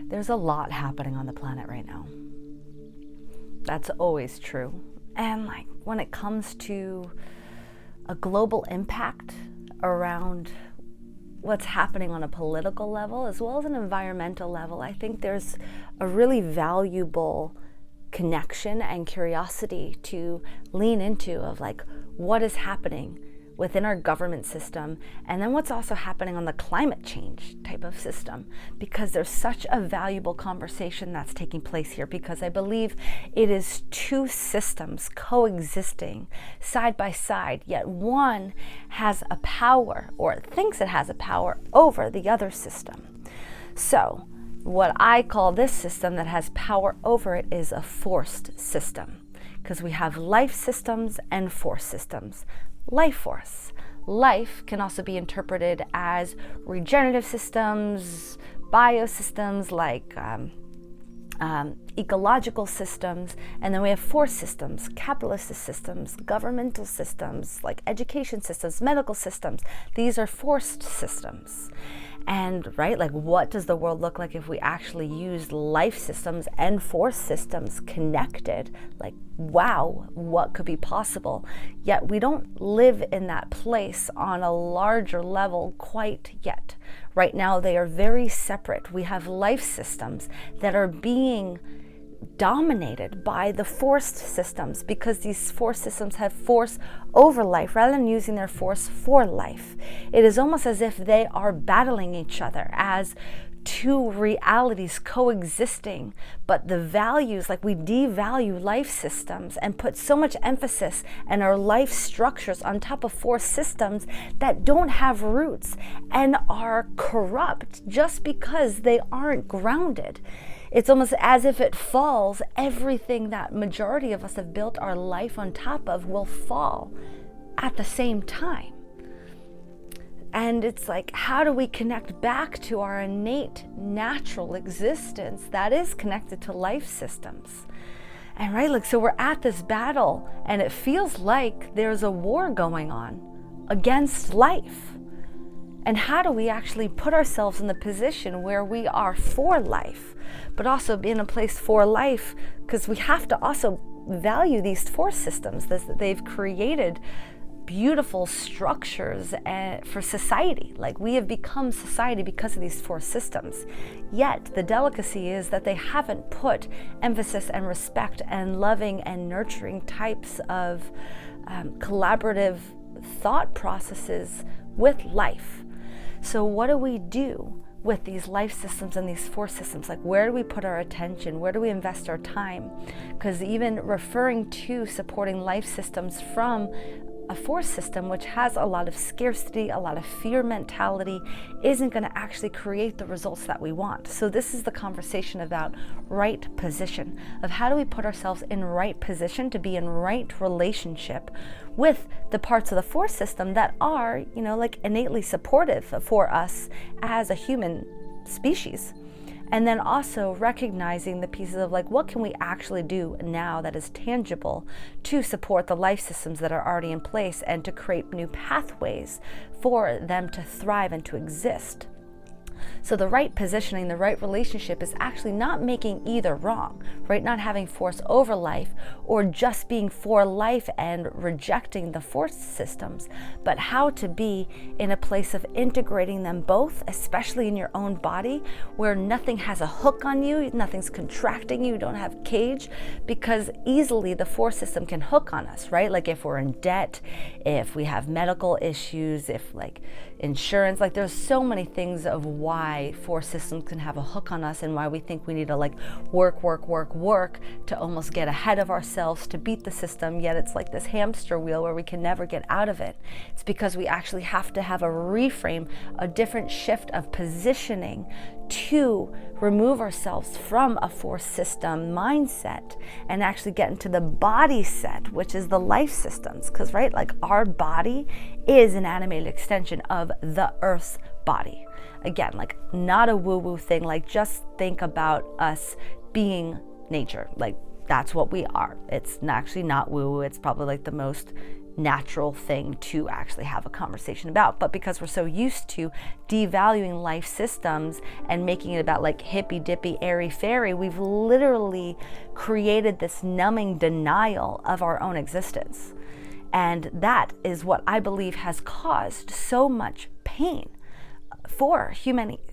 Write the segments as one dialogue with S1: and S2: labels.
S1: there's a lot happening on the planet right now. That's always true. And like when it comes to a global impact around what's happening on a political level as well as an environmental level, I think there's a really valuable connection and curiosity to lean into of like what is happening within our government system, and then what's also happening on the climate change type of system, because there's such a valuable conversation that's taking place here, because I believe it is two systems coexisting side by side, yet one has a power or thinks it has a power over the other system. So what I call this system that has power over it is a forced system, because we have life systems and force systems. Life force. Life can also be interpreted as regenerative systems, biosystems like ecological systems, and then we have force systems, capitalist systems, governmental systems like education systems, medical systems. These are forced systems. And right, like what does the world look like if we actually use life systems and force systems connected? Like, wow, what could be possible? Yet we don't live in that place on a larger level quite yet. Right now, they are very separate. We have life systems that are being dominated by the forced systems, because these force systems have force over life rather than using their force for life. It is almost as if they are battling each other as two realities coexisting, but the values, like we devalue life systems and put so much emphasis in our life structures on top of force systems that don't have roots and are corrupt just because they aren't grounded. It's almost as if it falls, everything that majority of us have built our life on top of will fall at the same time. And it's like, how do we connect back to our innate natural existence that is connected to life systems? And right, like, so we're at this battle and it feels like there's a war going on against life. And how do we actually put ourselves in the position where we are for life, but also be in a place for life, because we have to also value these force systems that they've created beautiful structures for society. Like we have become society because of these force systems. Yet the delicacy is that they haven't put emphasis and respect and loving and nurturing types of collaborative thought processes with life. So what do we do with these life systems and these force systems? Like, where do we put our attention? Where do we invest our time? Because even referring to supporting life systems from a force system, which has a lot of scarcity, a lot of fear mentality, isn't going to actually create the results that we want. So this is the conversation about right position, of how do we put ourselves in right position to be in right relationship with the parts of the force system that are, like innately supportive for us as a human species. And then also recognizing the pieces of like, what can we actually do now that is tangible to support the life systems that are already in place and to create new pathways for them to thrive and to exist. So the right positioning, the right relationship is actually not making either wrong, right? Not having force over life or just being for life and rejecting the force systems, but how to be in a place of integrating them both, especially in your own body, where nothing has a hook on you, nothing's contracting you don't have cage, because easily the force system can hook on us, right? Like if we're in debt, if we have medical issues, if like insurance, like there's so many things of why force systems can have a hook on us and why we think we need to like work to almost get ahead of ourselves to beat the system, yet it's like this hamster wheel where we can never get out of it. It's because we actually have to have a reframe, a different shift of positioning to remove ourselves from a force system mindset and actually get into the body set, which is the life systems. Because right, like our body is an animated extension of the Earth's body. Again, like not a woo-woo thing, like just think about us being nature. Like that's what we are. It's actually not woo-woo. It's probably like the most natural thing to actually have a conversation about. But because we're so used to devaluing life systems and making it about like hippy dippy, airy fairy, we've literally created this numbing denial of our own existence. And that is what I believe has caused so much pain for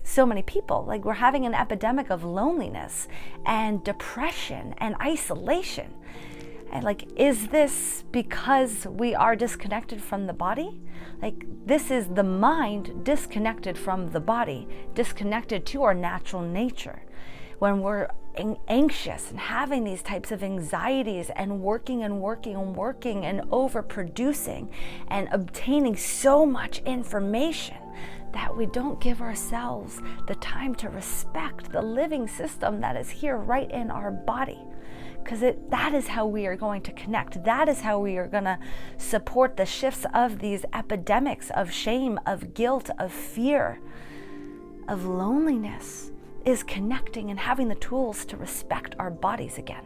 S1: so many people. Like, we're having an epidemic of loneliness and depression and isolation. And like, is this because we are disconnected from the body? Like, this is the mind disconnected from the body, disconnected to our natural nature. When we're anxious and having these types of anxieties and working and overproducing and obtaining so much information that we don't give ourselves the time to respect the living system that is here right in our body. Because that is how we are going to connect. That is how we are going to support the shifts of these epidemics of shame, of guilt, of fear, of loneliness, is connecting and having the tools to respect our bodies again.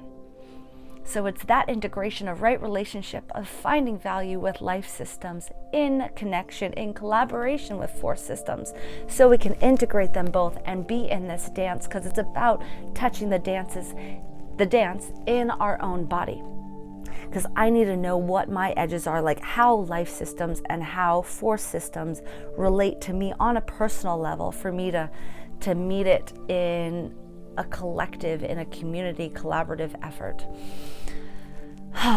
S1: So it's that integration of right relationship, of finding value with life systems in connection, in collaboration with force systems, so we can integrate them both and be in this dance, because it's about touching the dance in our own body. Because I need to know what my edges are, like how life systems and how force systems relate to me on a personal level, for me to meet it in a collective, in a community collaborative effort.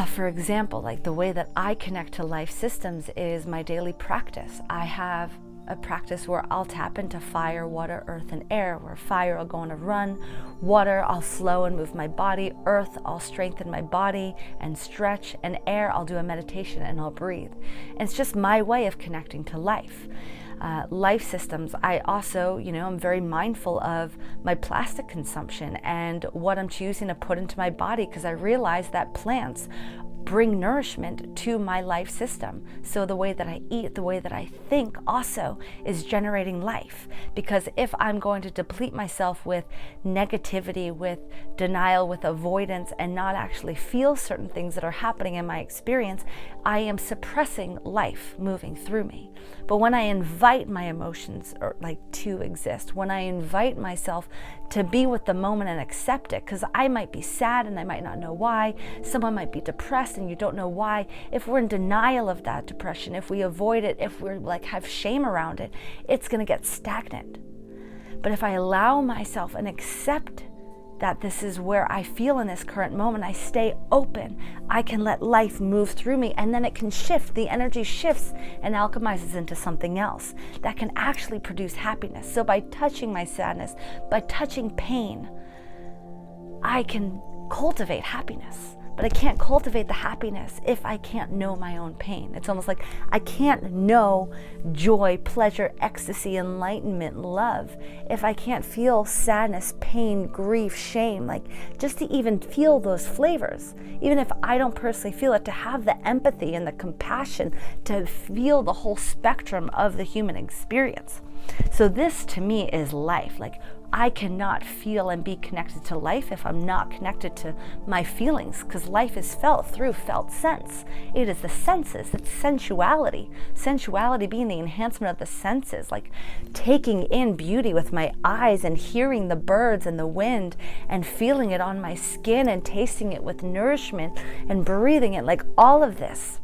S1: For example, like the way that I connect to life systems is my daily practice. I have a practice where I'll tap into fire, water, earth, and air. Where fire, I'll go on a run. Water, I'll flow and move my body. Earth, I'll strengthen my body and stretch. And air, I'll do a meditation and I'll breathe. And it's just my way of connecting to life. Life systems, I also, I'm very mindful of my plastic consumption and what I'm choosing to put into my body, because I realize that plants bring nourishment to my life system. So the way that I eat, the way that I think also is generating life. Because if I'm going to deplete myself with negativity, with denial, with avoidance, and not actually feel certain things that are happening in my experience, I am suppressing life moving through me. But when I invite my emotions to exist, when I invite myself to be with the moment and accept it, because I might be sad and I might not know why, someone might be depressed and you don't know why. If we're in denial of that depression, if we avoid it, if we're have shame around it, it's going to get stagnant. But if I allow myself and accept that this is where I feel in this current moment, I stay open, I can let life move through me, and then it can shift. The energy shifts and alchemizes into something else that can actually produce happiness. So by touching my sadness, by touching pain, I can cultivate happiness. But I can't cultivate the happiness if I can't know my own pain. It's almost like I can't know joy, pleasure, ecstasy, enlightenment, love, if I can't feel sadness, pain, grief, shame, just to even feel those flavors. Even if I don't personally feel it, to have the empathy and the compassion to feel the whole spectrum of the human experience. So this to me is life. I cannot feel and be connected to life if I'm not connected to my feelings, because life is felt through felt sense. It is the senses, it's sensuality. Sensuality being the enhancement of the senses, taking in beauty with my eyes and hearing the birds and the wind and feeling it on my skin and tasting it with nourishment and breathing it, all of this.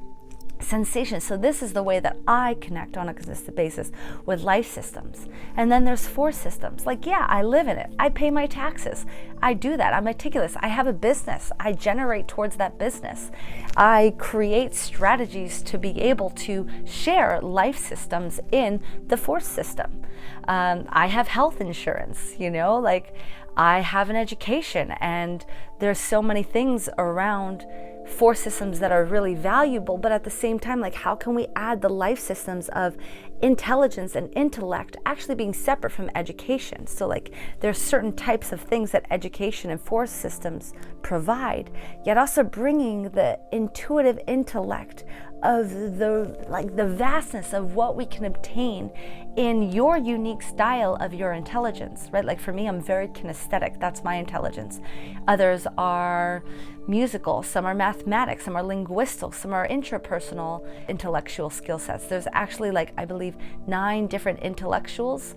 S1: Sensation. So this is the way that I connect on a consistent basis with life systems. And then there's force systems. I live in it. I pay my taxes. I do that. I'm meticulous. I have a business. I generate towards that business. I create strategies to be able to share life systems in the force system. I have health insurance, I have an education, and there's so many things around force systems that are really valuable, but at the same time, how can we add the life systems of intelligence and intellect actually being separate from education? So there's certain types of things that education and force systems provide, yet also bringing the intuitive intellect of the vastness of what we can obtain in your unique style of your intelligence, right? For me, I'm very kinesthetic. That's my intelligence. Others Others are musical, some are mathematics, some are linguistic, some are intrapersonal intellectual skill sets. There's actually, like, I believe 9 different intellectuals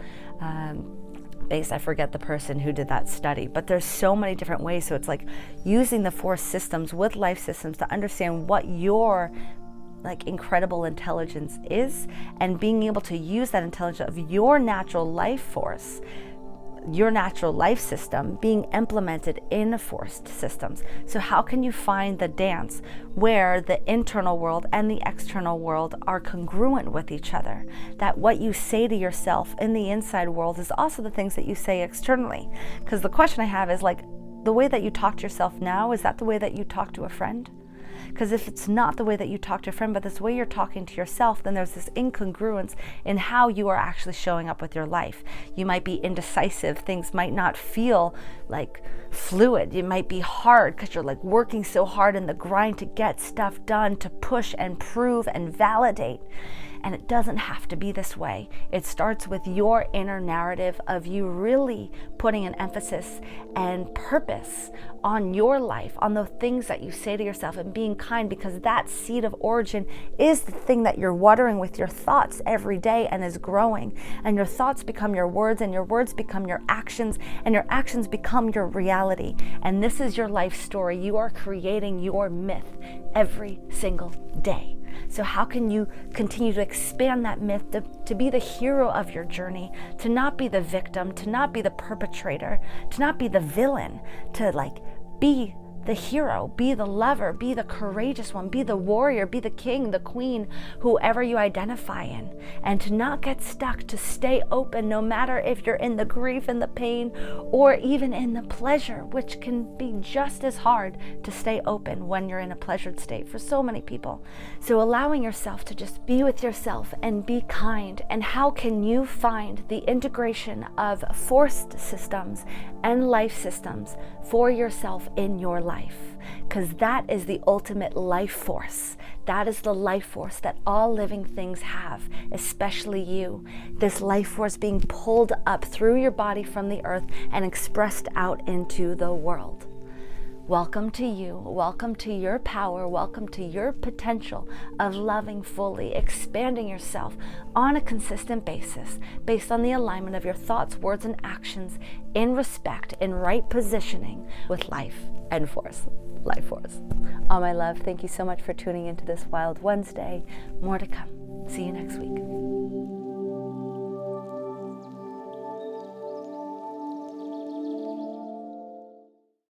S1: based, I forget the person who did that study, but there's so many different ways. So it's like using the 4 systems with life systems to understand what your like incredible intelligence is, and being able to use that intelligence of your natural life force, your natural life system being implemented in forced systems. So how can you find the dance where the internal world and the external world are congruent with each other? That what you say to yourself in the inside world is also the things that you say externally. Because the question I have is, like, the way that you talk to yourself now, is that the way that you talk to a friend? Because if it's not the way that you talk to a friend, but this way you're talking to yourself, then there's this incongruence in how you are actually showing up with your life. You might be indecisive. Things might not feel like fluid. It might be hard because you're like working so hard in the grind to get stuff done, to push and prove and validate. And it doesn't have to be this way. It starts with your inner narrative of you really putting an emphasis and purpose on your life, on the things that you say to yourself, and being kind, because that seed of origin is the thing that you're watering with your thoughts every day and is growing. And your thoughts become your words, and your words become your actions, and your actions become your reality. And this is your life story. You are creating your myth every single day. So how can you continue to expand that myth to be the hero of your journey, to not be the victim, to not be the perpetrator, to not be the villain, to like be the hero, be the lover, be the courageous one, be the warrior, be the king, the queen, whoever you identify in, and to not get stuck, to stay open no matter if you're in the grief and the pain or even in the pleasure, which can be just as hard to stay open when you're in a pleasured state for so many people. So allowing yourself to just be with yourself and be kind. And how can you find the integration of forced systems and life systems for yourself in your life? Because that is the ultimate life force. That is the life force that all living things have, especially you. This life force being pulled up through your body from the earth and expressed out into the world. Welcome to you. Welcome to your power. Welcome to your potential of loving fully, expanding yourself on a consistent basis based on the alignment of your thoughts, words, and actions in respect, in right positioning with life and force. Life force. All my love, thank you so much for tuning into this Wild Wednesday. More to come. See you next week.